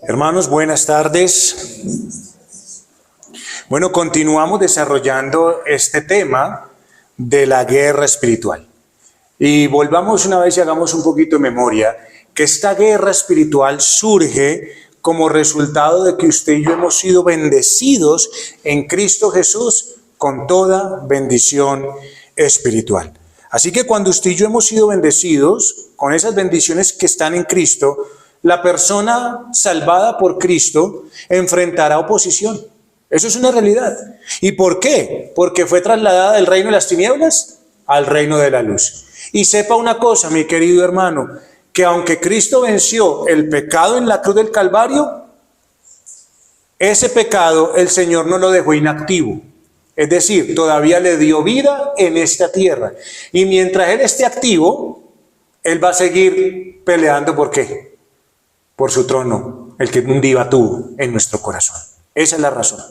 Hermanos, buenas tardes. Bueno, continuamos desarrollando este tema de la guerra espiritual. Y volvamos una vez y hagamos un poquito de memoria que esta guerra espiritual surge como resultado de que usted y yo hemos sido bendecidos en Cristo Jesús con toda bendición espiritual. Así que cuando usted y yo hemos sido bendecidos con esas bendiciones que están en Cristo, la persona salvada por Cristo enfrentará oposición. Eso es una realidad. ¿Y por qué? Porque fue trasladada del reino de las tinieblas al reino de la luz. Y sepa una cosa, mi querido hermano, que aunque Cristo venció el pecado en la cruz del Calvario, ese pecado el Señor no lo dejó inactivo. Es decir, todavía le dio vida en esta tierra. Y mientras Él esté activo, Él va a seguir peleando. ¿Por qué? Por su trono, el que un día tuvo en nuestro corazón. Esa es la razón.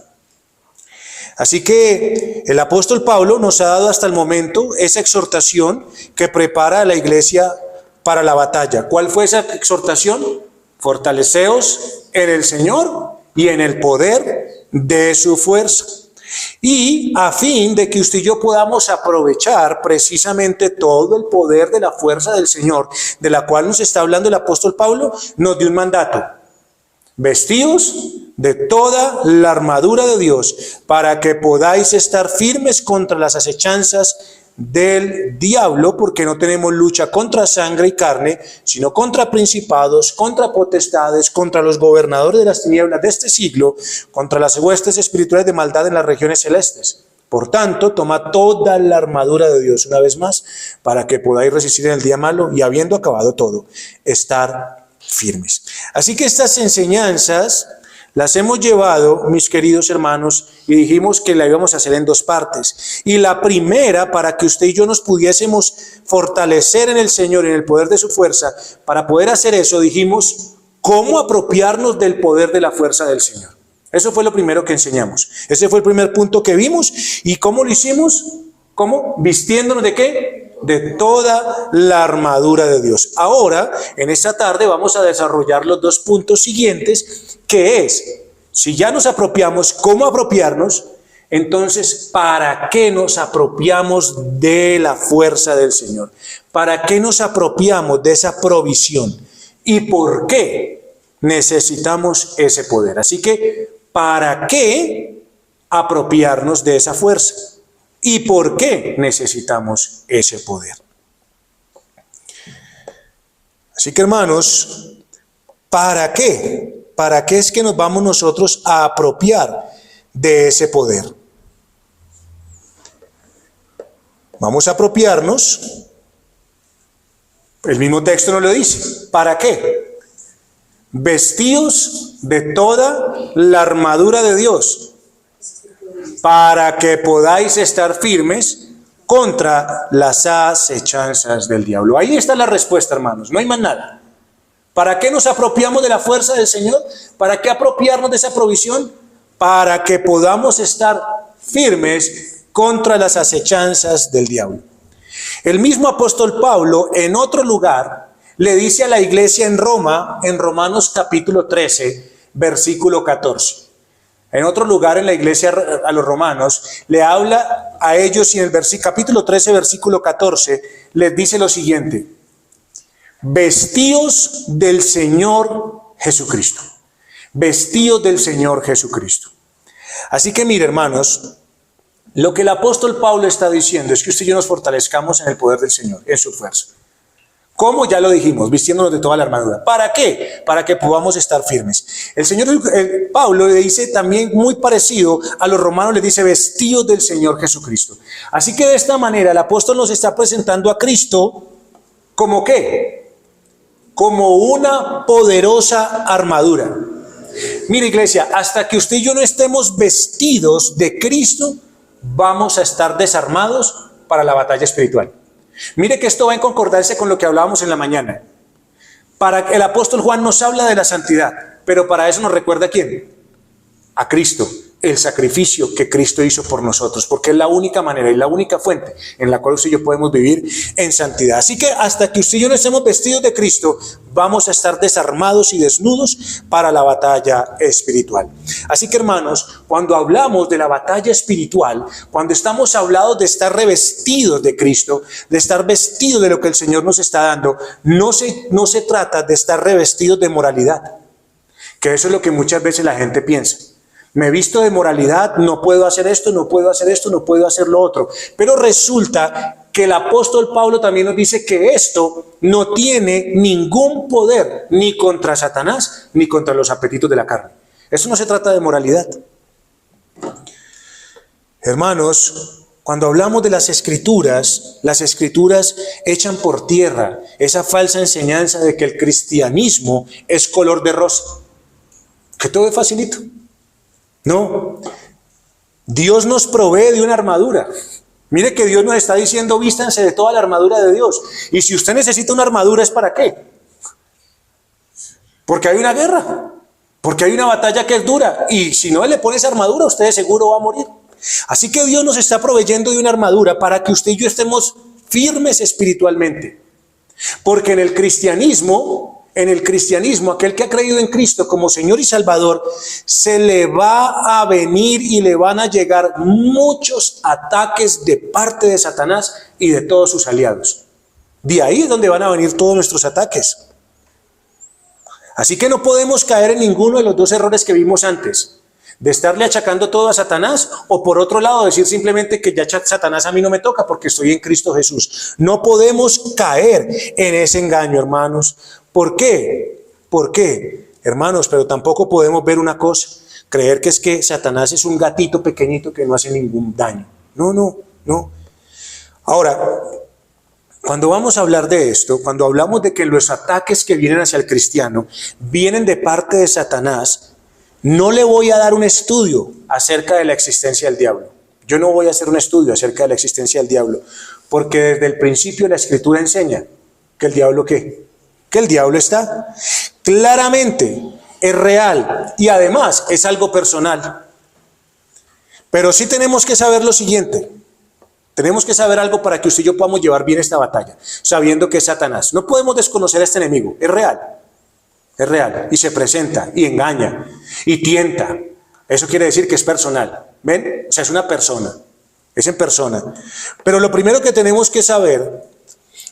Así que el apóstol Pablo nos ha dado hasta el momento esa exhortación que prepara a la iglesia para la batalla. ¿Cuál fue esa exhortación? Fortaleceos en el Señor y en el poder de su fuerza. Y a fin de que usted y yo podamos aprovechar precisamente todo el poder de la fuerza del Señor, de la cual nos está hablando el apóstol Pablo, nos dio un mandato: vestíos de toda la armadura de Dios para que podáis estar firmes contra las acechanzas del diablo, porque no tenemos lucha contra sangre y carne, sino contra principados, contra potestades, contra los gobernadores de las tinieblas de este siglo, contra las huestes espirituales de maldad en las regiones celestes. Por tanto, tomad toda la armadura de Dios, una vez más, para que podáis resistir en el día malo y, habiendo acabado todo, estar firmes. Así que estas enseñanzas las hemos llevado, mis queridos hermanos, y dijimos que la íbamos a hacer en dos partes. Y la primera, para que usted y yo nos pudiésemos fortalecer en el Señor, en el poder de su fuerza, para poder hacer eso, dijimos, ¿cómo apropiarnos del poder de la fuerza del Señor? Eso fue lo primero que enseñamos. Ese fue el primer punto que vimos. ¿Y cómo lo hicimos? ¿Cómo? ¿Vistiéndonos de qué? De toda la armadura de Dios. Ahora, en esta tarde, vamos a desarrollar los dos puntos siguientes, que es, si ya nos apropiamos, ¿cómo apropiarnos? Entonces, ¿para qué nos apropiamos de la fuerza del Señor? ¿Para qué nos apropiamos de esa provisión? ¿Y por qué necesitamos ese poder? Así que, ¿para qué apropiarnos de esa fuerza? ¿Y por qué necesitamos ese poder? Así que, hermanos, ¿para qué? ¿Para qué es que nos vamos nosotros a apropiar de ese poder? Vamos a apropiarnos, el mismo texto nos lo dice. ¿Para qué? Vestíos de toda la armadura de Dios, para que podáis estar firmes contra las acechanzas del diablo. Ahí está la respuesta, hermanos, no hay más nada. ¿Para qué nos apropiamos de la fuerza del Señor? ¿Para qué apropiarnos de esa provisión? Para que podamos estar firmes contra las acechanzas del diablo. El mismo apóstol Pablo, en otro lugar, le dice a la iglesia en Roma, en Romanos capítulo 13, versículo 14. En otro lugar, en la iglesia a los romanos, le habla a ellos y en el capítulo 13, versículo 14, les dice lo siguiente: vestíos del Señor Jesucristo. Vestíos del Señor Jesucristo. Así que mire, hermanos, lo que el apóstol Pablo está diciendo es que usted y yo nos fortalezcamos en el poder del Señor, en su fuerza. ¿Cómo? Ya lo dijimos, vistiéndonos de toda la armadura. ¿Para qué? Para que podamos estar firmes. Pablo le dice también muy parecido a los romanos, le dice vestíos del Señor Jesucristo. Así que de esta manera el apóstol nos está presentando a Cristo como ¿qué? Como una poderosa armadura. Mira, iglesia, hasta que usted y yo no estemos vestidos de Cristo, vamos a estar desarmados para la batalla espiritual. Mire que esto va en concordancia con lo que hablábamos en la mañana. Para el apóstol Juan nos habla de la santidad, pero para eso nos recuerda ¿a quién? A Cristo. el sacrificio que Cristo hizo por nosotros, porque es la única manera y la única fuente en la cual usted y yo podemos vivir en santidad. Así que hasta que usted y yo no estemos vestidos de Cristo, vamos a estar desarmados y desnudos para la batalla espiritual. Así que, hermanos, cuando hablamos de la batalla espiritual, cuando estamos hablando de estar revestidos de Cristo, de estar vestidos de lo que el Señor nos está dando, no se trata de estar revestidos de moralidad, que eso es lo que muchas veces la gente piensa. Me he visto de moralidad, no puedo hacer esto, no puedo hacer esto, no puedo hacer lo otro. Pero resulta que el apóstol Pablo también nos dice que esto no tiene ningún poder ni contra Satanás ni contra los apetitos de la carne. Eso no se trata de moralidad. Hermanos, cuando hablamos de las escrituras echan por tierra esa falsa enseñanza de que el cristianismo es color de rosa, que todo es facilito. No, Dios nos provee de una armadura. Mire que Dios nos está diciendo, vístanse de toda la armadura de Dios. Y si usted necesita una armadura, ¿es para qué? Porque hay una guerra, porque hay una batalla que es dura. Y si no le pone esa armadura, usted de seguro va a morir. Así que Dios nos está proveyendo de una armadura para que usted y yo estemos firmes espiritualmente. Porque en el cristianismo, aquel que ha creído en Cristo como Señor y Salvador, se le va a venir y le van a llegar muchos ataques de parte de Satanás y de todos sus aliados. De ahí es donde van a venir todos nuestros ataques. Así que no podemos caer en ninguno de los dos errores que vimos antes, de estarle achacando todo a Satanás, o por otro lado decir simplemente que ya Satanás a mí no me toca porque estoy en Cristo Jesús. No podemos caer en ese engaño, hermanos. ¿Por qué? ¿Por qué? Hermanos, pero tampoco podemos ver una cosa, creer que es que Satanás es un gatito pequeñito que no hace ningún daño. No. Ahora, cuando vamos a hablar de esto, cuando hablamos de que los ataques que vienen hacia el cristiano vienen de parte de Satanás, no le voy a dar un estudio acerca de la existencia del diablo. Yo no voy a hacer un estudio acerca de la existencia del diablo, porque desde el principio la Escritura enseña que el diablo ¿qué? Que el diablo está claramente, es real y además es algo personal. Pero sí tenemos que saber lo siguiente. Tenemos que saber algo para que usted y yo podamos llevar bien esta batalla, sabiendo que es Satanás. No podemos desconocer a este enemigo, es real y se presenta y engaña y tienta. Eso quiere decir que es personal. ¿Ven? O sea, es una persona, es en persona. Pero lo primero que tenemos que saber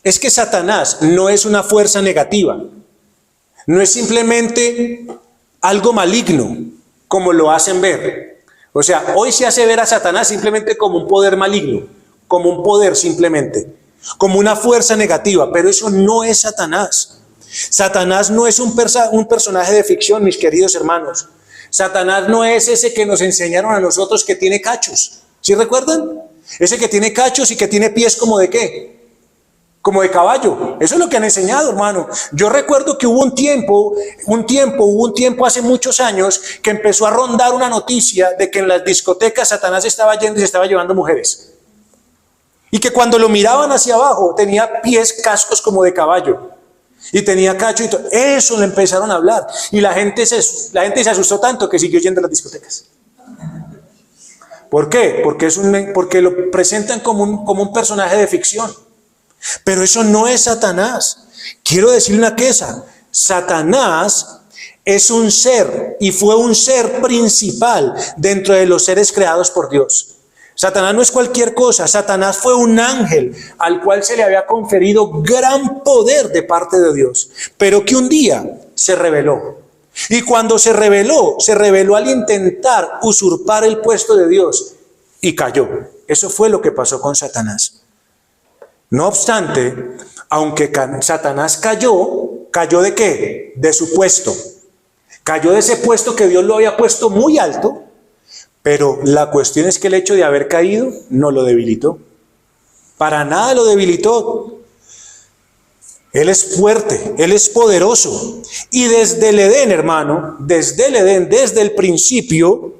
es que Satanás no es una fuerza negativa, no es simplemente algo maligno, como lo hacen ver. O sea, hoy se hace ver a Satanás simplemente como un poder maligno, como un poder simplemente, como una fuerza negativa, pero eso no es Satanás. Satanás no es un personaje de ficción, mis queridos hermanos. Satanás no es ese que nos enseñaron a nosotros que tiene cachos. ¿Sí recuerdan? Ese que tiene cachos y que tiene pies como de ¿qué? Como de caballo. Eso es lo que han enseñado, hermano. Yo recuerdo que hubo un tiempo hace muchos años que empezó a rondar una noticia de que en las discotecas Satanás estaba yendo y se estaba llevando mujeres. Y que cuando lo miraban hacia abajo tenía pies, cascos como de caballo. Y tenía cacho y todo. Eso le empezaron a hablar. Y la gente se asustó tanto que siguió yendo a las discotecas. ¿Por qué? Porque lo presentan como un personaje de ficción. Pero eso no es Satanás. Quiero decirle una cosa. Satanás es un ser y fue un ser principal dentro de los seres creados por Dios. Satanás no es cualquier cosa. Satanás fue un ángel al cual se le había conferido gran poder de parte de Dios, pero que un día se rebeló. Y cuando se rebeló al intentar usurpar el puesto de Dios y cayó. Eso fue lo que pasó con Satanás. No obstante, aunque Satanás ¿cayó de qué? De su puesto. Cayó de ese puesto que Dios lo había puesto muy alto. Pero la cuestión es que el hecho de haber caído no lo debilitó. Para nada lo debilitó. Él es fuerte, Él es poderoso. Y desde el Edén, hermano, desde el principio,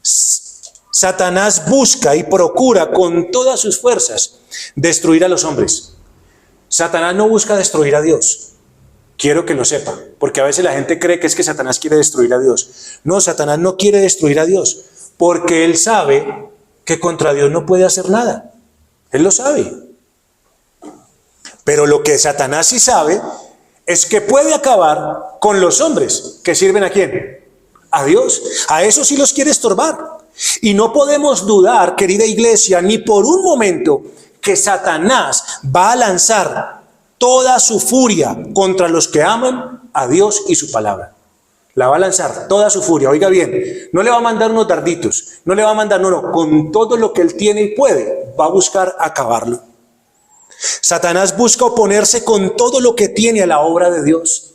Satanás busca y procura con todas sus fuerzas destruir a los hombres. Satanás no busca destruir a Dios. Quiero que lo sepa, porque a veces la gente cree que es que Satanás quiere destruir a Dios. No, Satanás no quiere destruir a Dios, porque él sabe que contra Dios no puede hacer nada. Él lo sabe. Pero lo que Satanás sí sabe es que puede acabar con los hombres que sirven ¿a quién? A Dios. A eso sí los quiere estorbar. Y no podemos dudar, querida iglesia, ni por un momento que Satanás va a lanzar toda su furia contra los que aman a Dios y su palabra. La va a lanzar toda su furia. Oiga bien, no le va a mandar unos darditos, no le va a mandar, no, con todo lo que él tiene y puede, va a buscar acabarlo. Satanás busca oponerse con todo lo que tiene a la obra de Dios,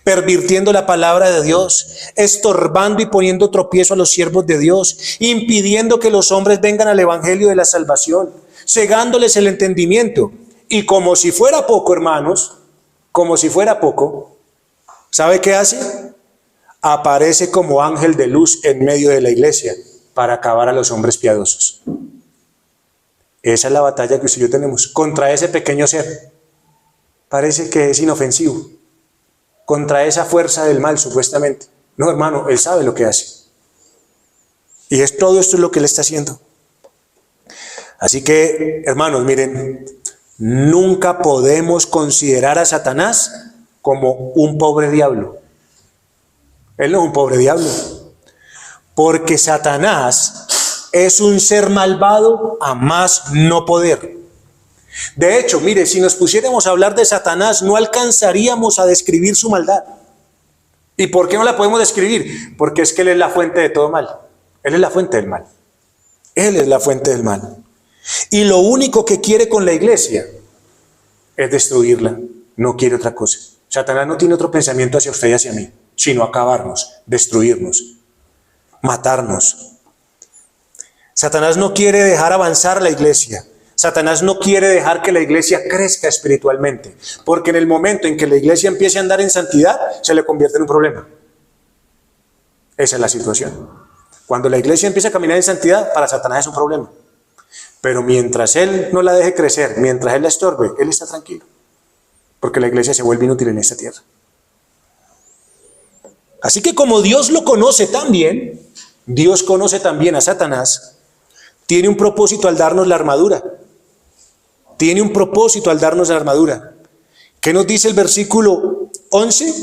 pervirtiendo la palabra de Dios, estorbando y poniendo tropiezo a los siervos de Dios, impidiendo que los hombres vengan al evangelio de la salvación, cegándoles el entendimiento. Y como si fuera poco, hermanos, como si fuera poco, ¿sabe qué hace? Aparece como ángel de luz en medio de la iglesia para acabar a los hombres piadosos. Esa es la batalla que usted y yo tenemos contra ese pequeño ser. Parece que es inofensivo. Contra esa fuerza del mal, supuestamente. No, hermano, él sabe lo que hace. Y todo esto es lo que él está haciendo. Así que, hermanos, miren, nunca podemos considerar a Satanás como un pobre diablo. Él no es un pobre diablo. Porque Satanás es un ser malvado a más no poder. De hecho, mire, si nos pusiéramos a hablar de Satanás, no alcanzaríamos a describir su maldad. ¿Y por qué no la podemos describir? Porque es que él es la fuente de todo mal. Él es la fuente del mal. Él es la fuente del mal. Y lo único que quiere con la iglesia es destruirla. No quiere otra cosa. Satanás no tiene otro pensamiento hacia usted y hacia mí, sino acabarnos, destruirnos, matarnos. Satanás no quiere dejar avanzar la iglesia. Satanás no quiere dejar que la iglesia crezca espiritualmente, porque en el momento en que la iglesia empiece a andar en santidad, se le convierte en un problema. Esa es la situación. Cuando la iglesia empieza a caminar en santidad, para Satanás es un problema. Pero mientras él no la deje crecer, mientras él la estorbe, él está tranquilo, porque la iglesia se vuelve inútil en esta tierra. Así que como Dios lo conoce tan bien, Dios conoce también a Satanás. Tiene un propósito al darnos la armadura. Tiene un propósito al darnos la armadura. ¿Qué nos dice el versículo 11?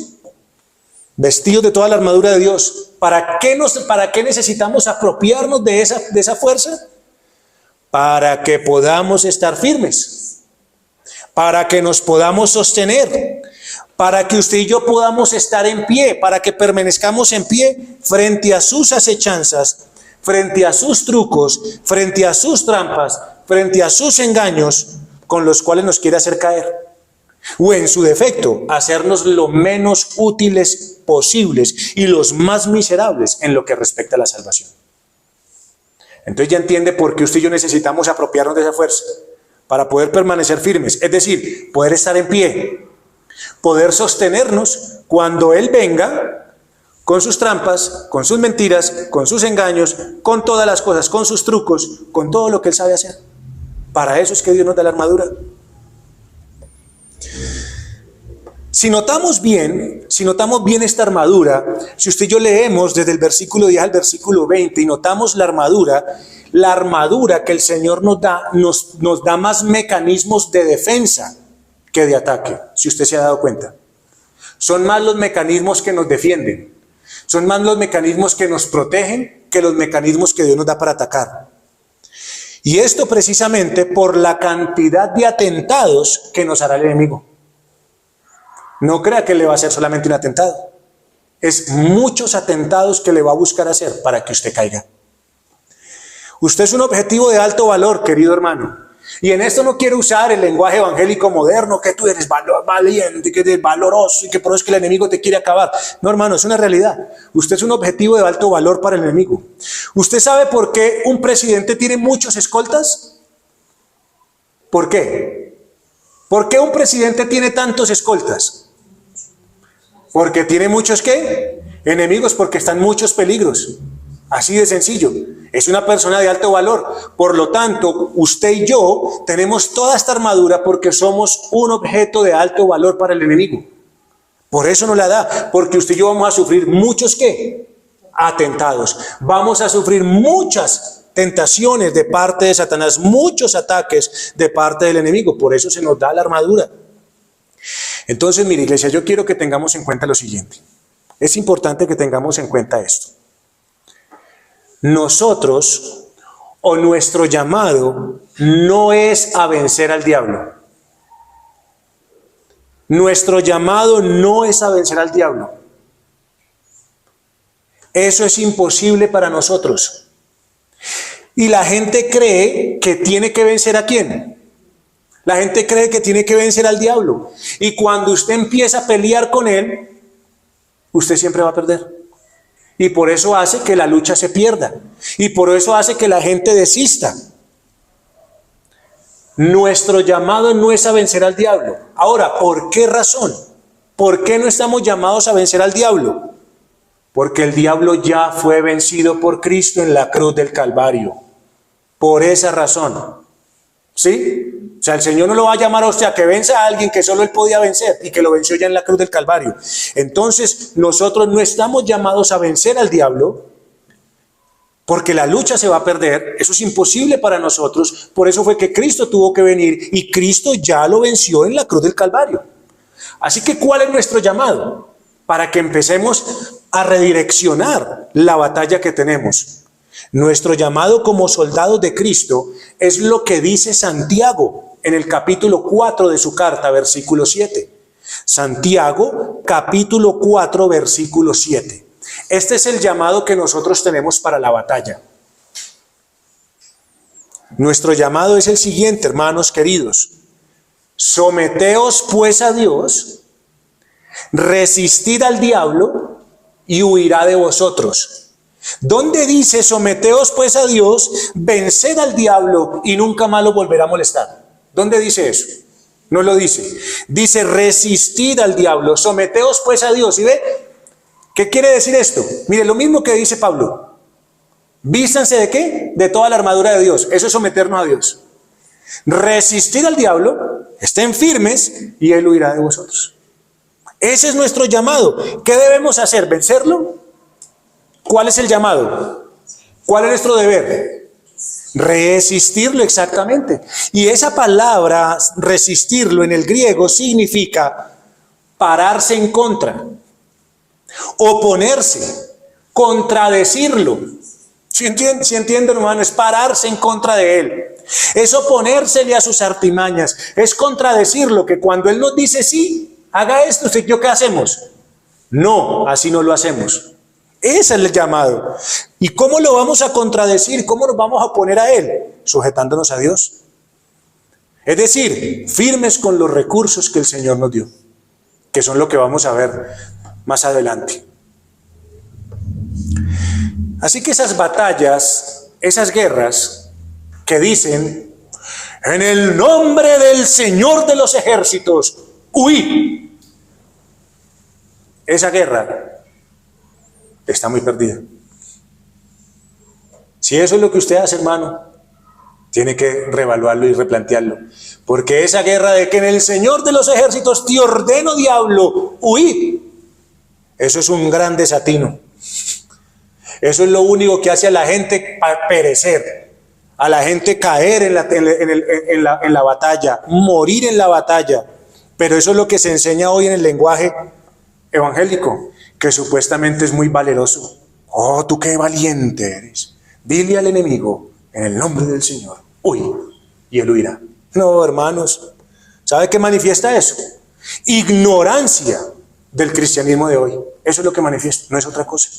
Vestidos de toda la armadura de Dios. ¿Para qué necesitamos apropiarnos de esa fuerza? Para que podamos estar firmes. Para que nos podamos sostener. Para que usted y yo podamos estar en pie. Para que permanezcamos en pie frente a sus acechanzas, frente a sus trucos, frente a sus trampas, frente a sus engaños con los cuales nos quiere hacer caer. O en su defecto, hacernos lo menos útiles posibles y los más miserables en lo que respecta a la salvación. Entonces ya entiende por qué usted y yo necesitamos apropiarnos de esa fuerza para poder permanecer firmes. Es decir, poder estar en pie, poder sostenernos cuando Él venga con sus trampas, con sus mentiras, con sus engaños, con todas las cosas, con sus trucos, con todo lo que Él sabe hacer. Para eso es que Dios nos da la armadura. Si notamos bien esta armadura, si usted y yo leemos desde el versículo 10 al versículo 20 y notamos la armadura que el Señor nos da más mecanismos de defensa que de ataque, si usted se ha dado cuenta. Son más los mecanismos que nos defienden. Son más los mecanismos que nos protegen que los mecanismos que Dios nos da para atacar. Y esto precisamente por la cantidad de atentados que nos hará el enemigo. No crea que le va a hacer solamente un atentado. Es muchos atentados que le va a buscar hacer para que usted caiga. Usted es un objetivo de alto valor, querido hermano. Y en esto no quiero usar el lenguaje evangélico moderno, que tú eres valiente, que eres valoroso y que por eso es que el enemigo te quiere acabar. No, hermano, es una realidad. Usted es un objetivo de alto valor para el enemigo. ¿Usted sabe por qué un presidente tiene muchos escoltas? ¿Por qué? ¿Por qué un presidente tiene tantos escoltas? Porque tiene muchos ¿qué? Enemigos, porque están muchos peligros. Así de sencillo. Es una persona de alto valor. Por lo tanto, usted y yo tenemos toda esta armadura porque somos un objeto de alto valor para el enemigo. Por eso no la da, porque usted y yo vamos a sufrir muchos ¿qué? Atentados. Vamos a sufrir muchas tentaciones de parte de Satanás, muchos ataques de parte del enemigo. Por eso se nos da la armadura. Entonces, mire, iglesia, yo quiero que tengamos en cuenta lo siguiente. Es importante que tengamos en cuenta esto. Nosotros o nuestro llamado no es a vencer al diablo. Nuestro llamado no es a vencer al diablo. Eso es imposible para nosotros. Y la gente cree que tiene que vencer ¿a quién? La gente cree que tiene que vencer al diablo. Y cuando usted empieza a pelear con él, usted siempre va a perder. Y por eso hace que la lucha se pierda. Y por eso hace que la gente desista. Nuestro llamado no es a vencer al diablo. Ahora, ¿por qué razón? ¿Por qué no estamos llamados a vencer al diablo? Porque el diablo ya fue vencido por Cristo en la cruz del Calvario. Por esa razón. ¿Sí? O sea, el Señor no lo va a llamar a usted a que venza a alguien que solo él podía vencer y que lo venció ya en la cruz del Calvario. Entonces, nosotros no estamos llamados a vencer al diablo porque la lucha se va a perder. Eso es imposible para nosotros. Por eso fue que Cristo tuvo que venir y Cristo ya lo venció en la cruz del Calvario. Así que, ¿cuál es nuestro llamado? Para que empecemos a redireccionar la batalla que tenemos. Nuestro llamado como soldados de Cristo es lo que dice Santiago en el capítulo 4 de su carta, versículo 7. Santiago, capítulo 4, versículo 7. Este es el llamado que nosotros tenemos para la batalla. Nuestro llamado es el siguiente, hermanos queridos. Someteos pues a Dios, resistid al diablo y huirá de vosotros. ¿Dónde dice someteos pues a Dios, venced al diablo y nunca más lo volverá a molestar? ¿Dónde dice eso? No lo dice. Dice resistid al diablo, someteos pues a Dios. ¿Y ve? ¿Qué quiere decir esto? Mire, lo mismo que dice Pablo. Vístanse ¿de qué? De toda la armadura de Dios. Eso es someternos a Dios. Resistid al diablo, estén firmes y él huirá de vosotros. Ese es nuestro llamado. ¿Qué debemos hacer? ¿Vencerlo? ¿Cuál es el llamado? ¿Cuál es nuestro deber? Resistirlo, exactamente. Y esa palabra, resistirlo, en el griego significa pararse en contra, oponerse, contradecirlo. ¿Sí entiende, hermano? Es pararse en contra de él. Es oponérsele a sus artimañas. Es contradecirlo, que cuando él nos dice sí, haga esto, ¿usted qué hacemos? No, así no lo hacemos. Ese es el llamado. ¿Y cómo lo vamos a contradecir? ¿Cómo nos vamos a oponer a él? Sujetándonos a Dios. Es decir, firmes con los recursos que el Señor nos dio, que son lo que vamos a ver más adelante. Así que esas batallas, esas guerras que dicen, en el nombre del Señor de los ejércitos, huid. Esa guerra está muy perdida. Si eso es lo que usted hace, hermano, tiene que reevaluarlo y replantearlo. Porque esa guerra de que en el Señor de los ejércitos te ordeno, diablo, huid, eso es un gran desatino. Eso es lo único que hace a la gente perecer, a la gente caer en la batalla, morir en la batalla. Pero eso es lo que se enseña hoy en el lenguaje evangélico, que supuestamente es muy valeroso. Oh, tú qué valiente eres. Dile al enemigo, en el nombre del Señor, huye, y él huirá. No, hermanos, ¿sabe qué manifiesta eso? Ignorancia del cristianismo de hoy. Eso es lo que manifiesta, no es otra cosa.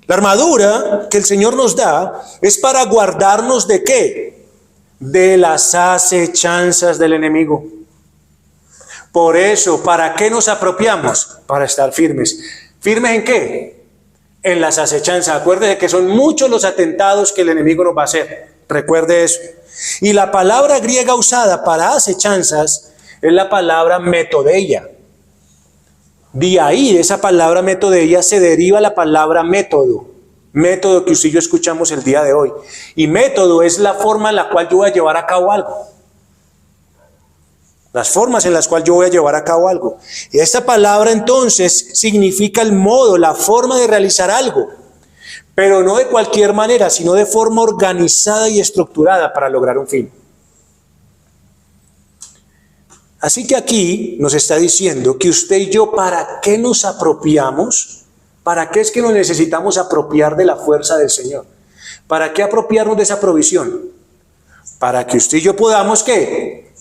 La armadura que el Señor nos da es para guardarnos ¿de qué? De las acechanzas del enemigo. Por eso, ¿para qué nos apropiamos? Para estar firmes. ¿Firmes en qué? En las acechanzas. Acuérdese que son muchos los atentados que el enemigo nos va a hacer. Recuerde eso. Y la palabra griega usada para acechanzas es la palabra metodeia. De ahí, de esa palabra metodeia, se deriva la palabra método. Método que usted y yo escuchamos el día de hoy. Y método es la forma en la cual yo voy a llevar a cabo algo. Las formas en las cuales yo voy a llevar a cabo algo. Y esta palabra entonces significa el modo, la forma de realizar algo. Pero no de cualquier manera, sino de forma organizada y estructurada para lograr un fin. Así que aquí nos está diciendo que usted y yo, ¿para qué nos apropiamos? ¿Para qué es que nos necesitamos apropiar de la fuerza del Señor? ¿Para qué apropiarnos de esa provisión? Para que usted y yo podamos, ¿qué?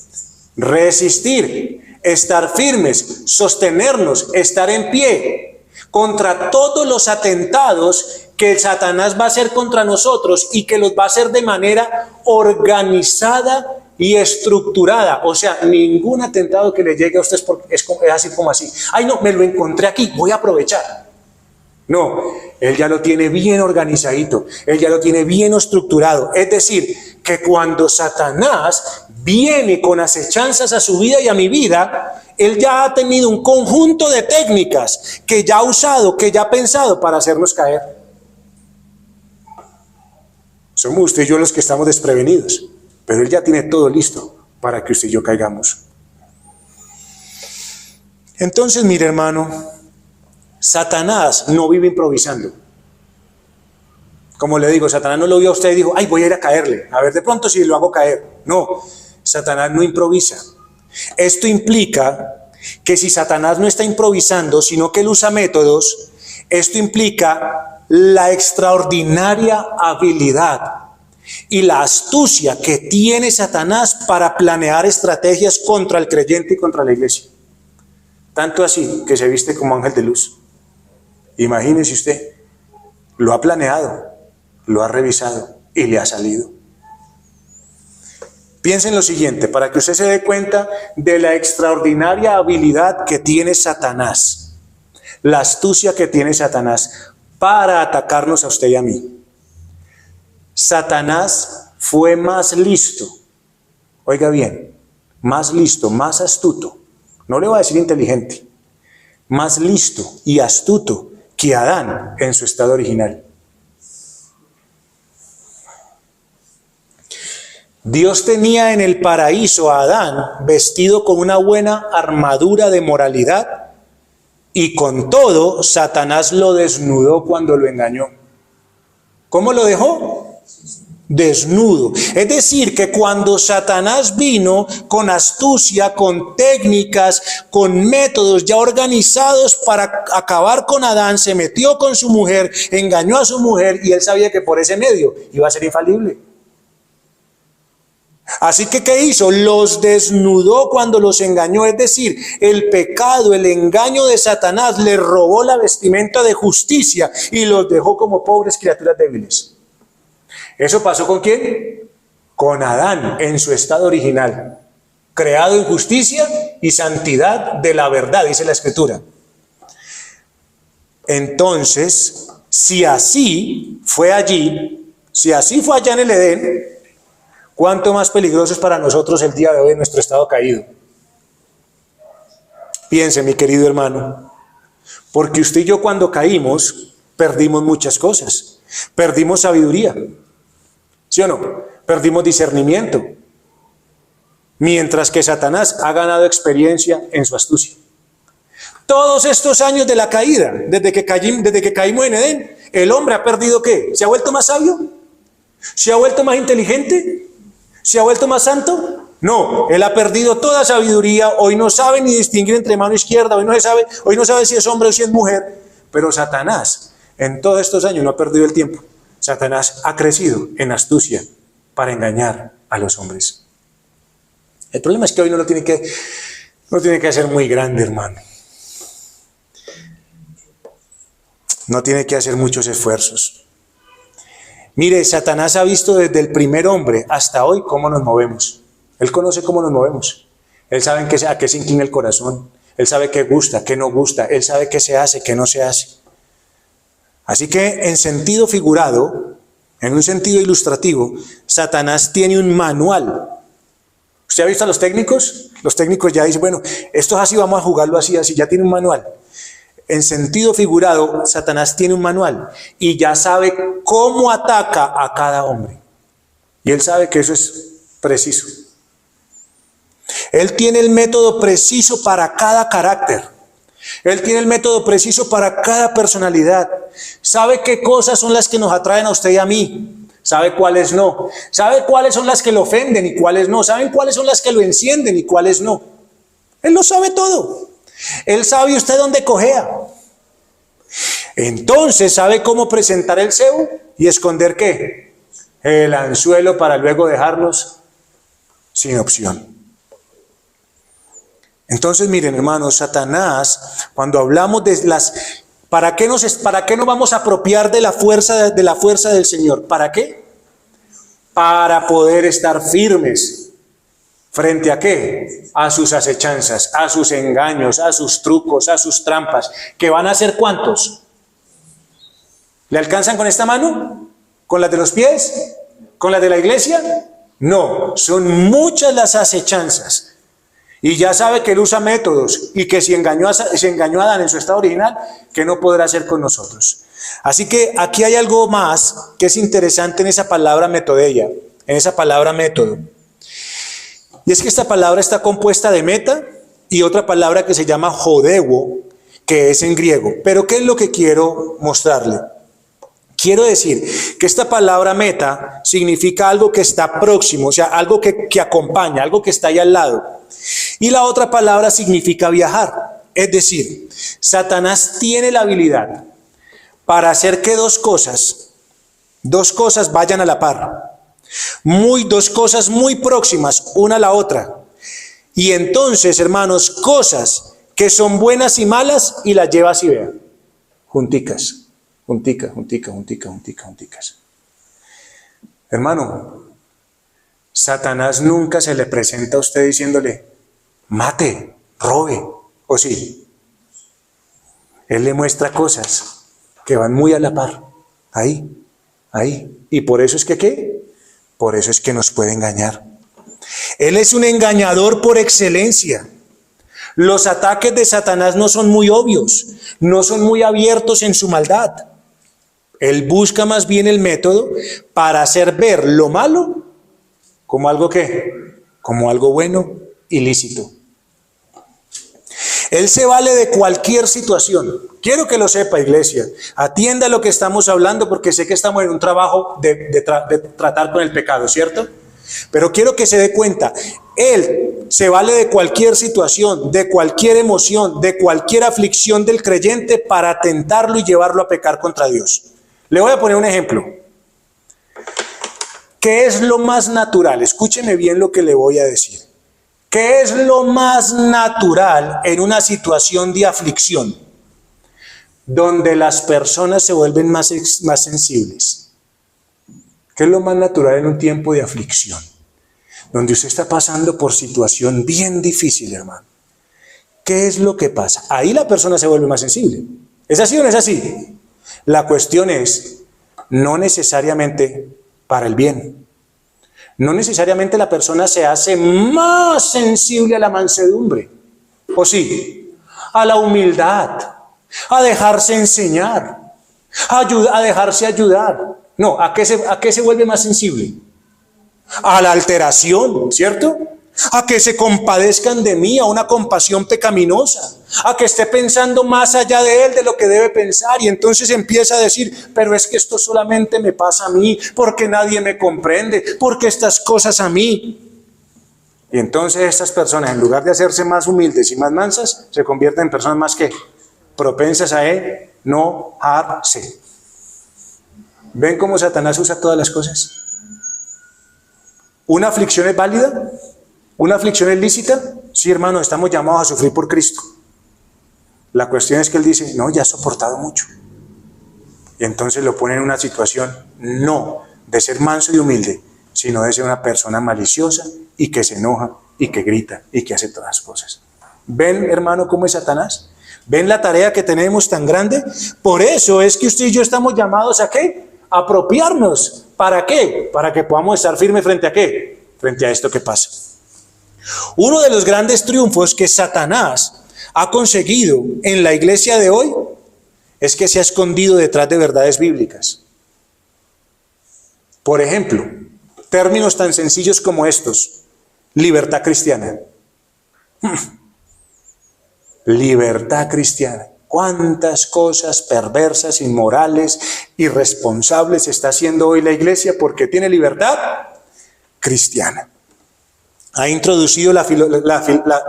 Resistir, estar firmes, sostenernos, estar en pie contra todos los atentados que Satanás va a hacer contra nosotros y que los va a hacer de manera organizada y estructurada. O sea, ningún atentado que le llegue a usted es así como así. Ay, no, me lo encontré aquí, voy a aprovechar. No, él ya lo tiene bien organizadito, él ya lo tiene bien estructurado. Es decir, que cuando Satanás viene con acechanzas a su vida y a mi vida, él ya ha tenido un conjunto de técnicas que ya ha usado, que ya ha pensado para hacernos caer. Somos usted y yo los que estamos desprevenidos, pero él ya tiene todo listo para que usted y yo caigamos. Entonces, mire, hermano, Satanás no vive improvisando. Como le digo, Satanás no lo vio a usted y dijo, ay, voy a ir a caerle, a ver de pronto si lo hago caer. No, Satanás no improvisa. Esto implica que si Satanás no está improvisando, sino que él usa métodos, esto implica la extraordinaria habilidad y la astucia que tiene Satanás para planear estrategias contra el creyente y contra la iglesia. Tanto así que se viste como ángel de luz. Imagínese usted, lo ha planeado, lo ha revisado y le ha salido. Piensa en lo siguiente, para que usted se dé cuenta de la extraordinaria habilidad que tiene Satanás, la astucia que tiene Satanás para atacarnos a usted y a mí. Satanás fue más listo, oiga bien, más listo, más astuto, no le voy a decir inteligente, más listo y astuto que Adán en su estado original. Dios tenía en el paraíso a Adán vestido con una buena armadura de moralidad y con todo Satanás lo desnudó cuando lo engañó. ¿Cómo lo dejó? Desnudo. Es decir, que cuando Satanás vino con astucia, con técnicas, con métodos ya organizados para acabar con Adán, se metió con su mujer, engañó a su mujer y él sabía que por ese medio iba a ser infalible. Así que, ¿qué hizo? Los desnudó cuando los engañó. Es decir, el pecado, el engaño de Satanás le robó la vestimenta de justicia y los dejó como pobres criaturas débiles. ¿Eso pasó con quién? Con Adán en su estado original, creado en justicia y santidad de la verdad, dice la Escritura. Entonces, si así fue allí, si así fue allá en el Edén, ¿cuánto más peligroso es para nosotros el día de hoy en nuestro estado caído? Piense, mi querido hermano, porque usted y yo cuando caímos perdimos muchas cosas. Perdimos sabiduría, ¿sí o no? Perdimos discernimiento, mientras que Satanás ha ganado experiencia en su astucia. Todos estos años de la caída, desde que caímos en Edén, el hombre ha perdido ¿qué? ¿Se ha vuelto más sabio? ¿Se ha vuelto más inteligente? ¿Se ha vuelto más santo? No, él ha perdido toda sabiduría. Hoy no sabe ni distinguir entre mano izquierda, hoy no sabe si es hombre o si es mujer. Pero Satanás, en todos estos años no ha perdido el tiempo. Satanás ha crecido en astucia para engañar a los hombres. El problema es que hoy no tiene que hacer muy grande, hermano. No tiene que hacer muchos esfuerzos. Mire, Satanás ha visto desde el primer hombre hasta hoy cómo nos movemos. Él conoce cómo nos movemos. Él sabe a qué se inclina el corazón. Él sabe qué gusta, qué no gusta. Él sabe qué se hace, qué no se hace. Así que en sentido figurado, en un sentido ilustrativo, Satanás tiene un manual. ¿Usted ha visto a los técnicos? Los técnicos ya dicen, bueno, esto es así, vamos a jugarlo así, así. Ya tiene un manual. en sentido figurado, Satanás tiene un manual y ya sabe cómo ataca a cada hombre. Y él sabe que eso es preciso. Él tiene el método preciso para cada carácter. Él tiene el método preciso para cada personalidad. Sabe qué cosas son las que nos atraen a usted y a mí. Sabe cuáles no. Sabe cuáles son las que lo ofenden y cuáles no. Saben cuáles son las que lo encienden y cuáles no. Él lo sabe todo. Él sabe usted dónde cojea. Entonces sabe cómo presentar el cebo y esconder ¿qué? El anzuelo para luego dejarlos sin opción. Entonces miren hermanos, Satanás, cuando hablamos de las... ¿Para qué nos vamos a apropiar de la fuerza del Señor? ¿Para qué? Para poder estar firmes. ¿Frente a qué? A sus acechanzas, a sus engaños, a sus trucos, a sus trampas. ¿Que van a ser cuántos? ¿Le alcanzan con esta mano? ¿Con las de los pies? ¿Con las de la iglesia? No, son muchas las acechanzas. Y ya sabe que él usa métodos y que si engañó a Adán en su estado original, que no podrá hacer con nosotros. Así que aquí hay algo más que es interesante en esa palabra metodeia, en esa palabra método. Y es que esta palabra está compuesta de meta y otra palabra que se llama jodeuo, que es en griego. Pero ¿qué es lo que quiero mostrarle? Quiero decir que esta palabra meta significa algo que está próximo, o sea, algo que acompaña, algo que está ahí al lado. Y la otra palabra significa viajar. Es decir, Satanás tiene la habilidad para hacer que dos cosas vayan a la par. Dos cosas muy próximas, una a la otra. Y entonces, hermanos, cosas que son buenas y malas y las lleva así, vean, junticas. Junticas. Hermano, Satanás nunca se le presenta a usted diciéndole, mate, robe, ¿o sí? Él le muestra cosas que van muy a la par, ahí. Y por eso es que, ¿qué? Por eso es que nos puede engañar. Él es un engañador por excelencia. Los ataques de Satanás no son muy obvios, no son muy abiertos en su maldad. Él busca más bien el método para hacer ver lo malo como algo ¿qué? Como algo bueno y lícito. Él se vale de cualquier situación. Quiero que lo sepa, iglesia. Atienda lo que estamos hablando porque sé que estamos en un trabajo de tratar con el pecado, ¿cierto? Pero quiero que se dé cuenta, Él se vale de cualquier situación, de cualquier emoción, de cualquier aflicción del creyente para tentarlo y llevarlo a pecar contra Dios. Le voy a poner un ejemplo. ¿Qué es lo más natural? Escúcheme bien lo que le voy a decir. ¿Qué es lo más natural en una situación de aflicción? Donde las personas se vuelven más sensibles. ¿Qué es lo más natural en un tiempo de aflicción? Donde usted está pasando por situación bien difícil, hermano. ¿Qué es lo que pasa? Ahí la persona se vuelve más sensible. ¿Es así o no es así? La cuestión es, no necesariamente para el bien. No necesariamente la persona se hace más sensible a la mansedumbre. ¿O sí? A la humildad, a dejarse enseñar, a dejarse ayudar. No, ¿a qué se vuelve más sensible? A la alteración, ¿cierto? A que se compadezcan de mí, a una compasión pecaminosa, a que esté pensando más allá de él de lo que debe pensar y entonces empieza a decir, pero es que esto solamente me pasa a mí, porque nadie me comprende, porque estas cosas a mí. Y entonces estas personas, en lugar de hacerse más humildes y más mansas, se convierten en personas más que propensas a enojarse. ¿Ven cómo Satanás usa todas las cosas? ¿Una aflicción es válida? ¿Una aflicción es lícita? Sí, hermano, estamos llamados a sufrir por Cristo. La cuestión es que él dice, no, ya he soportado mucho. Y entonces lo pone en una situación, no de ser manso y humilde, sino de ser una persona maliciosa y que se enoja y que grita y que hace todas las cosas. ¿Ven, hermano, cómo es Satanás? ¿Ven la tarea que tenemos tan grande? Por eso es que usted y yo estamos llamados a ¿qué? A apropiarnos. ¿Para qué? Para que podamos estar firmes frente a ¿qué? Frente a esto que pasa. Uno de los grandes triunfos que Satanás ha conseguido en la iglesia de hoy es que se ha escondido detrás de verdades bíblicas. Por ejemplo, términos tan sencillos como estos: libertad cristiana. Libertad cristiana. ¿Cuántas cosas perversas, inmorales, irresponsables está haciendo hoy la iglesia porque tiene libertad cristiana? Ha introducido la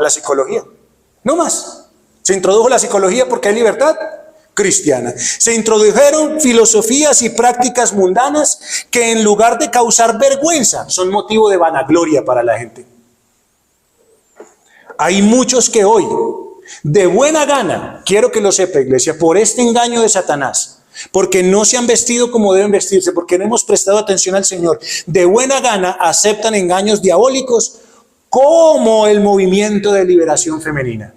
psicología. No más. Se introdujo la psicología porque hay libertad cristiana. Se introdujeron filosofías y prácticas mundanas que en lugar de causar vergüenza son motivo de vanagloria para la gente. Hay muchos que hoy, de buena gana, quiero que lo sepa, iglesia, por este engaño de Satanás, porque no se han vestido como deben vestirse, porque no hemos prestado atención al Señor, de buena gana aceptan engaños diabólicos como el movimiento de liberación femenina.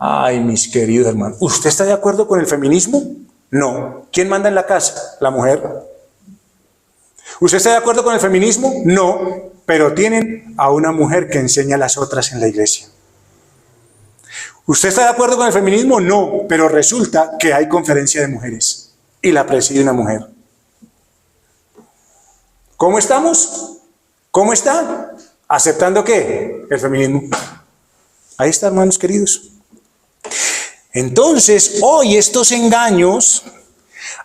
Ay, mis queridos hermanos, ¿usted está de acuerdo con el feminismo? No. ¿Quién manda en la casa? La mujer. ¿Usted está de acuerdo con el feminismo? No. Pero tienen a una mujer que enseña a las otras en la iglesia. ¿Usted está de acuerdo con el feminismo? No. Pero resulta que hay conferencia de mujeres y la preside una mujer. ¿Cómo estamos? ¿Cómo está? ¿Aceptando qué? El feminismo. Ahí está, hermanos queridos. Entonces, hoy estos engaños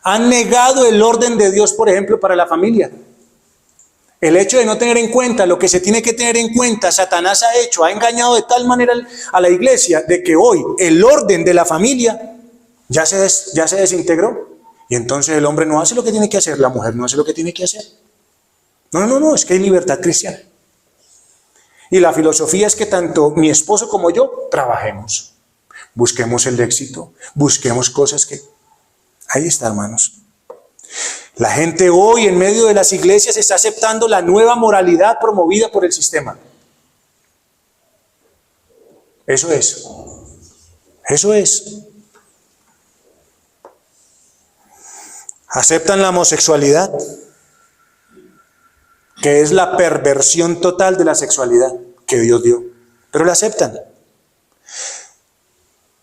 han negado el orden de Dios, por ejemplo, para la familia. El hecho de no tener en cuenta lo que se tiene que tener en cuenta, Satanás ha engañado de tal manera a la iglesia de que hoy el orden de la familia ya se desintegró. Y entonces el hombre no hace lo que tiene que hacer, la mujer no hace lo que tiene que hacer. No, es que hay libertad cristiana. Y la filosofía es que tanto mi esposo como yo trabajemos. Busquemos el éxito, busquemos cosas que... Ahí está, hermanos. La gente hoy en medio de las iglesias está aceptando la nueva moralidad promovida por el sistema. Eso es. Aceptan la homosexualidad, que es la perversión total de la sexualidad que Dios dio, pero la aceptan.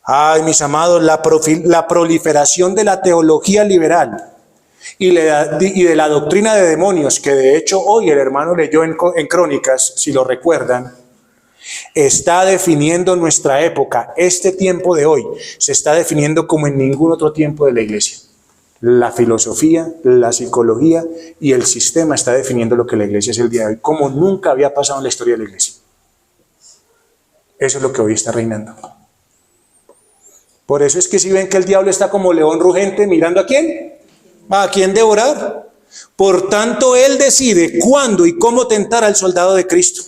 Ay, mis amados, la proliferación de la teología liberal y de la doctrina de demonios, que de hecho hoy el hermano leyó en Crónicas, si lo recuerdan, está definiendo nuestra época. Este tiempo de hoy se está definiendo como en ningún otro tiempo de la iglesia. La filosofía, la psicología y el sistema está definiendo lo que la iglesia es el día de hoy, como nunca había pasado en la historia de la iglesia. Eso es lo que hoy está reinando. Por eso es que si ven que el diablo está como león rugente, mirando ¿a quién? ¿A quién devorar? Por tanto, él decide cuándo y cómo tentar al soldado de Cristo.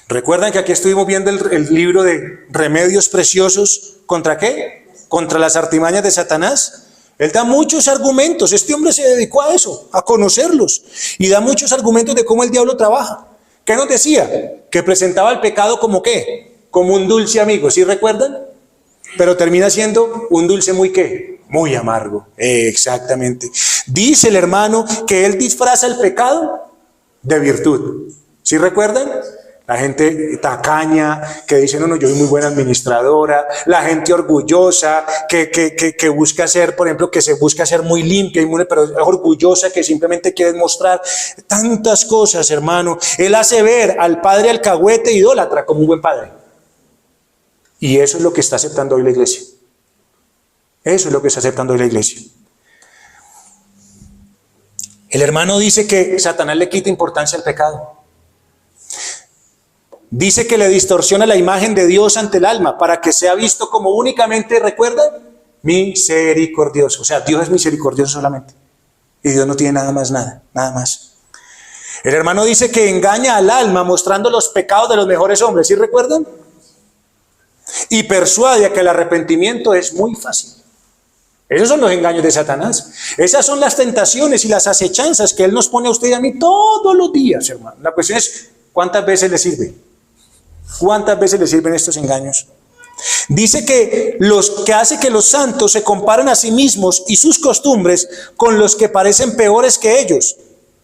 ¿Recuerdan que aquí estuvimos viendo el libro de Remedios Preciosos? ¿Contra qué? Contra las artimañas de Satanás. Él da muchos argumentos. Este hombre se dedicó a eso, a conocerlos. Y da muchos argumentos de cómo el diablo trabaja. ¿Qué nos decía? Que presentaba el pecado como ¿qué? Como un dulce amigo. ¿Sí recuerdan? Pero termina siendo un dulce muy ¿qué? Muy amargo. Exactamente. Dice el hermano que él disfraza el pecado de virtud. ¿Sí recuerdan? La gente tacaña, que dice, no, yo soy muy buena administradora. La gente orgullosa, que busca ser, por ejemplo, que se busca ser muy limpia, pero es orgullosa, que simplemente quiere mostrar tantas cosas, hermano. Él hace ver al padre alcahuete idólatra como un buen padre. Y eso es lo que está aceptando hoy la iglesia. Eso es lo que está aceptando hoy la iglesia. El hermano dice que Satanás le quita importancia al pecado. Dice que le distorsiona la imagen de Dios ante el alma para que sea visto como únicamente, ¿recuerdan? Misericordioso. O sea, Dios es misericordioso solamente. Y Dios no tiene nada más. El hermano dice que engaña al alma mostrando los pecados de los mejores hombres. ¿Sí recuerdan? Y persuade a que el arrepentimiento es muy fácil. Esos son los engaños de Satanás. Esas son las tentaciones y las acechanzas que él nos pone a usted y a mí todos los días, hermano. La cuestión es, ¿cuántas veces le sirve? ¿Cuántas veces le sirven estos engaños? Dice que hace que los santos se comparen a sí mismos y sus costumbres con los que parecen peores que ellos.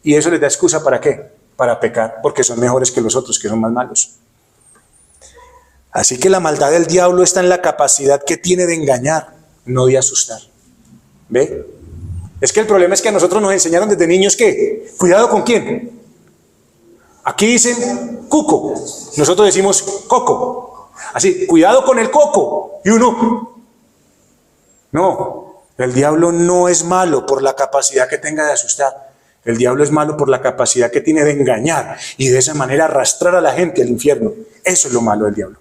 Y eso les da excusa ¿para qué? Para pecar, porque son mejores que los otros, que son más malos. Así que la maldad del diablo está en la capacidad que tiene de engañar, no de asustar. ¿Ve? Es que el problema es que a nosotros nos enseñaron desde niños que, cuidado con quién. Aquí dicen cuco, nosotros decimos coco. Así, cuidado con el coco. Y uno, no, el diablo no es malo por la capacidad que tenga de asustar. El diablo es malo por la capacidad que tiene de engañar y de esa arrastrar a la gente al infierno. Eso es lo malo del diablo.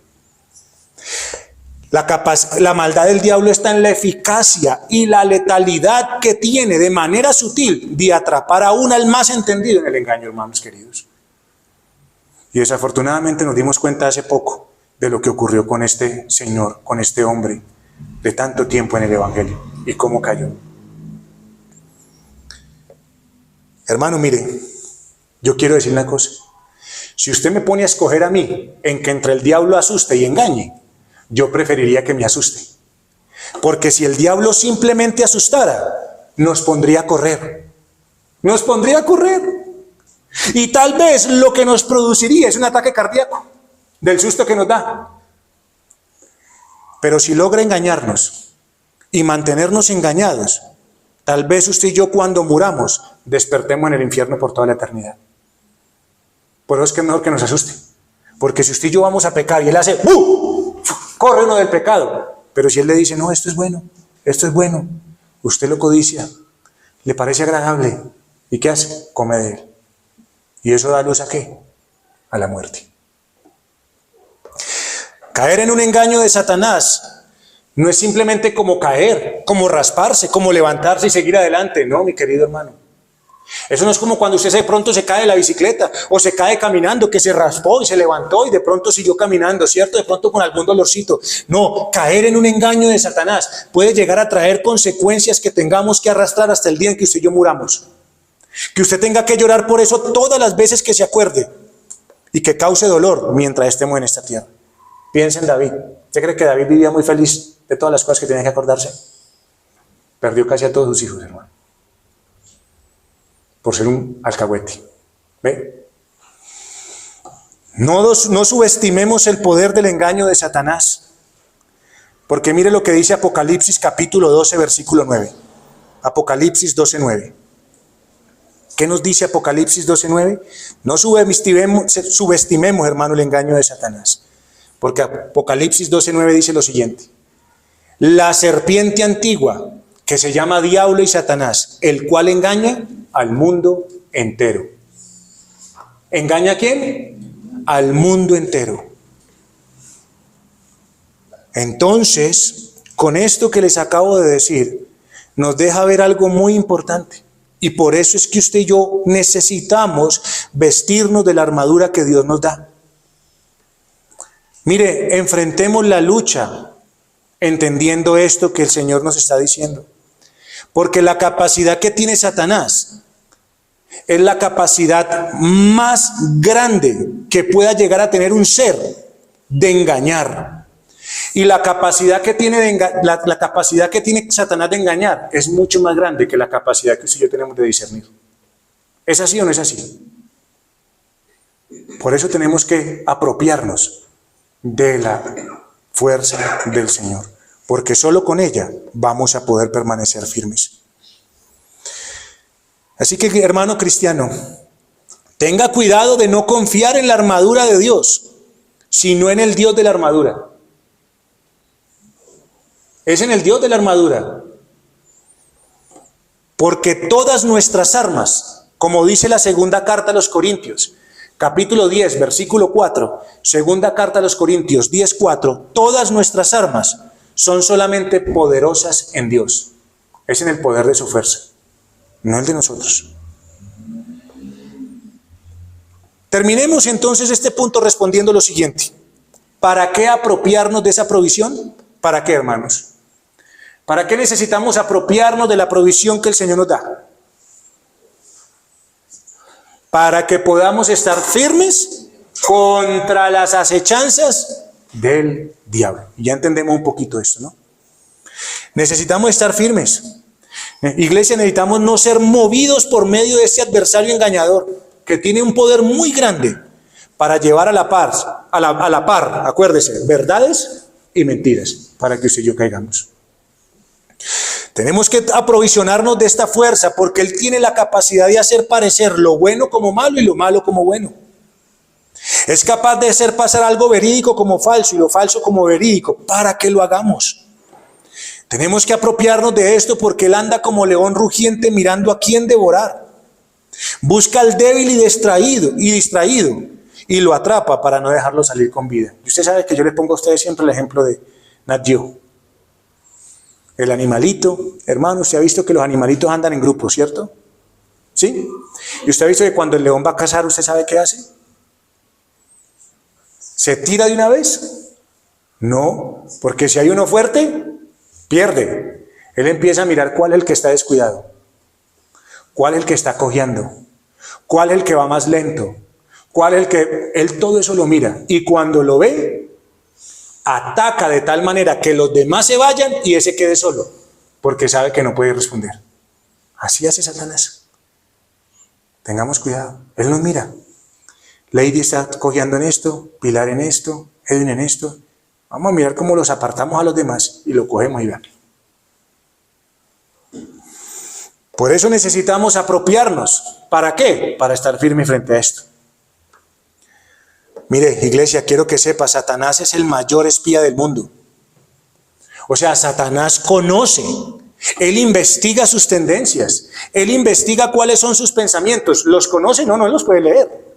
La maldad del diablo está en la eficacia y la letalidad que tiene de manera sutil de atrapar aún al más entendido en el engaño, hermanos queridos. Y desafortunadamente nos dimos cuenta hace poco de lo que ocurrió con este señor, con este hombre de tanto tiempo en el evangelio y cómo cayó. Hermano, mire, yo quiero decir una cosa. Si usted me pone a escoger a mí en que entre el diablo asuste y engañe, yo preferiría que me asuste. Porque si el diablo simplemente asustara, nos pondría a correr. Nos pondría a correr. Y tal vez lo que nos produciría es un ataque cardíaco del susto que nos da. Pero si logra engañarnos y mantenernos engañados, tal vez usted y yo cuando muramos despertemos en el infierno por toda la eternidad. Por eso es que es mejor que nos asuste. Porque si usted y yo vamos a pecar y él hace corre uno del pecado. Pero si él le dice, no, esto es bueno, usted lo codicia, le parece agradable. ¿Y qué hace? Come de él. ¿Y eso da luz a qué? A la muerte. Caer en un engaño de Satanás no es simplemente como caer, como rasparse, como levantarse y seguir adelante. No, mi querido hermano. Eso no es como cuando usted de pronto se cae de la bicicleta o se cae caminando, que se raspó y se levantó y de pronto siguió caminando, ¿cierto? De pronto con algún dolorcito. No, caer en un engaño de Satanás puede llegar a traer consecuencias que tengamos que arrastrar hasta el día en que usted y yo muramos. Que usted tenga que llorar por eso todas las veces que se acuerde y que cause dolor mientras estemos en esta tierra. Piensa en David. ¿Usted cree que David vivía muy feliz de todas las cosas que tenía que acordarse? Perdió casi a todos sus hijos, hermano, por ser un alcahuete. ¿Ve? No subestimemos el poder del engaño de Satanás. Porque mire lo que dice Apocalipsis capítulo 12, versículo 9. Apocalipsis 12, 9. ¿Qué nos dice Apocalipsis 12, 9? No subestimemos, hermano, el engaño de Satanás. Porque Apocalipsis 12, 9 dice lo siguiente. La serpiente antigua, que se llama Diablo y Satanás, el cual engaña al mundo entero. ¿Engaña a quién? Al mundo entero. Entonces, con esto que les acabo de decir, nos deja ver algo muy importante. Y por eso es que usted y yo necesitamos vestirnos de la armadura que Dios nos da. Mire, enfrentemos la lucha entendiendo esto que el Señor nos está diciendo. Porque la capacidad que tiene Satanás es la capacidad más grande que pueda llegar a tener un ser de engañar. Y la capacidad que tiene la capacidad que tiene Satanás de engañar es mucho más grande que la capacidad que usted y yo tenemos de discernir. ¿Es así o no es así? Por eso tenemos que apropiarnos de la fuerza del Señor, porque solo con ella vamos a poder permanecer firmes. Así que, hermano cristiano, tenga cuidado de no confiar en la armadura de Dios, sino en el Dios de la armadura. Es en el Dios de la armadura. Porque todas nuestras armas, como dice la segunda carta a los Corintios, capítulo 10, versículo 4, segunda carta a los Corintios 10, 4, todas nuestras armas son solamente poderosas en Dios. Es en el poder de su fuerza, no el de nosotros. Terminemos entonces este punto respondiendo lo siguiente. ¿Para qué apropiarnos de esa provisión? ¿Para qué, hermanos? ¿Para qué necesitamos apropiarnos de la provisión que el Señor nos da? Para que podamos estar firmes contra las acechanzas del diablo. Ya entendemos un poquito esto, ¿no? Necesitamos estar firmes. Iglesia, necesitamos no ser movidos por medio de ese adversario engañador, que tiene un poder muy grande para llevar a la par, acuérdese, verdades y mentiras, para que usted y yo caigamos. Tenemos que aprovisionarnos de esta fuerza porque Él tiene la capacidad de hacer parecer lo bueno como malo y lo malo como bueno. Es capaz de hacer pasar algo verídico como falso y lo falso como verídico para que lo hagamos. Tenemos que apropiarnos de esto porque Él anda como león rugiente mirando a quién devorar. Busca al débil y distraído y lo atrapa para no dejarlo salir con vida. Y usted sabe que yo le pongo a ustedes siempre el ejemplo de Nat Geo. El animalito, hermano, usted ha visto que los animalitos andan en grupos, ¿cierto? ¿Sí? Y usted ha visto que cuando el león va a cazar, ¿usted sabe qué hace? ¿Se tira de una vez? No, porque si hay uno fuerte, pierde. Él empieza a mirar cuál es el que está descuidado, cuál es el que está cojeando, cuál es el que va más lento, cuál es el que... Él todo eso lo mira y cuando lo ve, ataca de tal manera que los demás se vayan y ese quede solo, porque sabe que no puede responder. Así hace Satanás. Tengamos cuidado, Él nos mira. Lady está cojeando en esto, Pilar en esto, Edwin en esto. Vamos a mirar cómo los apartamos a los demás y lo cogemos y vean. Por eso necesitamos apropiarnos. ¿Para qué? Para estar firme frente a esto. Mire, iglesia, quiero que sepa, Satanás es el mayor espía del mundo. O sea, Satanás conoce, él investiga sus tendencias, él investiga cuáles son sus pensamientos. ¿Los conoce? No, no los puede leer.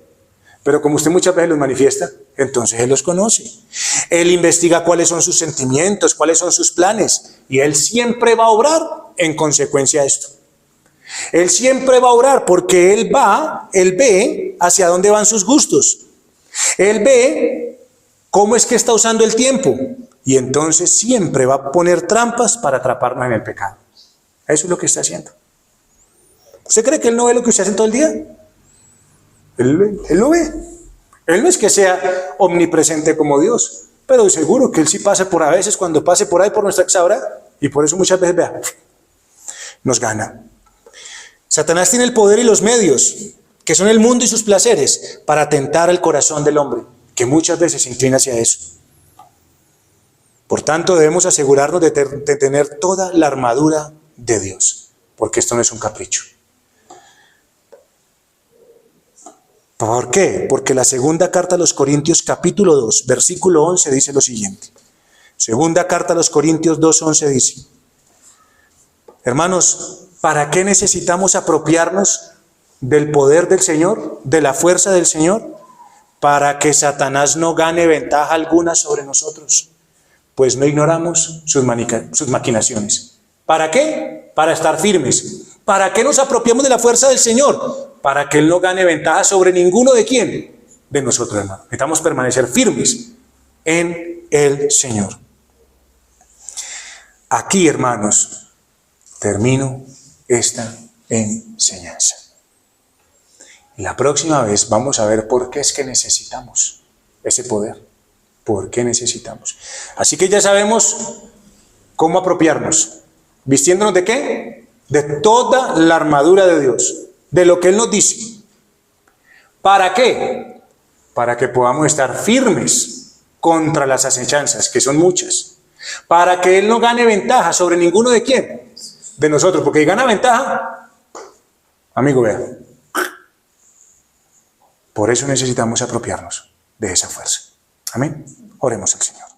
Pero como usted muchas veces los manifiesta, entonces él los conoce. Él investiga cuáles son sus sentimientos, cuáles son sus planes, y él siempre va a obrar en consecuencia de esto. Él siempre va a obrar porque él ve hacia dónde van sus gustos. Él ve cómo es que está usando el tiempo y entonces siempre va a poner trampas para atraparnos en el pecado. Eso es lo que está haciendo. ¿Usted cree que él no ve lo que usted hace todo el día? Él lo ve. Él no es que sea omnipresente como Dios, pero seguro que él sí pasa por a veces, cuando pase por ahí por nuestra sabrá, y por eso muchas veces, vea, nos gana. Satanás tiene el poder y los medios, que son el mundo y sus placeres, para tentar el corazón del hombre, que muchas veces se inclina hacia eso. Por tanto, debemos asegurarnos de tener toda la armadura de Dios, porque esto no es un capricho. ¿Por qué? Porque la segunda carta a los Corintios, capítulo 2, versículo 11, dice lo siguiente. Segunda carta a los Corintios 2:11 dice: hermanos, ¿para qué necesitamos apropiarnos del poder del Señor, de la fuerza del Señor? Para que Satanás no gane ventaja alguna sobre nosotros, pues no ignoramos sus maquinaciones. ¿Para qué? Para estar firmes. ¿Para qué nos apropiamos de la fuerza del Señor? Para que Él no gane ventaja sobre ninguno de quién, de nosotros, hermanos. Necesitamos permanecer firmes en el Señor. Aquí, hermanos, termino esta enseñanza. Y la próxima vez vamos a ver por qué es que necesitamos ese poder. ¿Por qué necesitamos? Así que ya sabemos cómo apropiarnos. ¿Vistiéndonos de qué? De toda la armadura de Dios. De lo que Él nos dice. ¿Para qué? Para que podamos estar firmes contra las acechanzas, que son muchas. Para que Él no gane ventaja sobre ninguno de quién. De nosotros. Porque si gana ventaja, amigo, vea. Por eso necesitamos apropiarnos de esa fuerza. Amén. Oremos al Señor.